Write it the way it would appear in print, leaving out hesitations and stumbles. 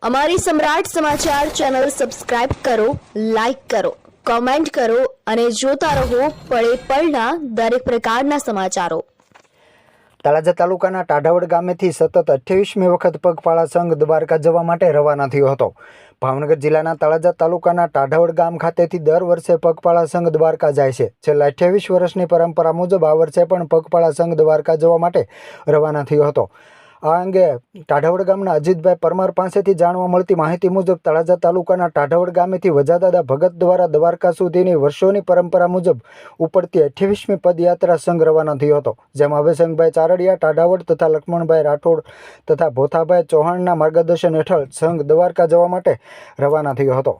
અમારી સમ્રાટ સમાચાર ચેનલ સબસ્ક્રાઇબ કરો, લાઈક કરો, કોમેન્ટ કરો અને જોતા રહો પળે પળના દરેક પ્રકારના સમાચારો। તળાજા તાલુકાના ટાઢાવડ ગામેથી સતત 28મી વખત પગપાળા સંઘ દ્વારકા જવા માટે રવાના થયો હતો। ભાવનગર જિલ્લાના તળાજા તાલુકાના ટાઢાવડ ગામ ખાતેથી દર વર્ષે પગપાળા સંઘ દ્વારકા જાય છે। છેલ્લા 28 વર્ષની પરંપરા મુજબ આ વર્ષે પણ પગપાળા સંઘ દ્વારકા જવા માટે રવાના થયો હતો। આ અંગે ટાઢાવડ ગામના અજીતભાઈ પરમાર પાસેથી જાણવા મળતી માહિતી મુજબ તળાજા તાલુકાના ટાઢાવડ ગામેથી વજાદાદા ભગત દ્વારા દ્વારકા સુધીની વર્ષોની પરંપરા મુજબ ઉપડતી 28મી પદયાત્રા સંઘ રવાના થયો હતો, જેમાં અભયસંગભાઈ ચારડિયા ટાઢાવડ તથા લક્ષ્મણભાઈ રાઠોડ તથા ભોથાભાઈ ચૌહાણના માર્ગદર્શન હેઠળ સંઘ દ્વારકા જવા માટે રવાના થયો હતો।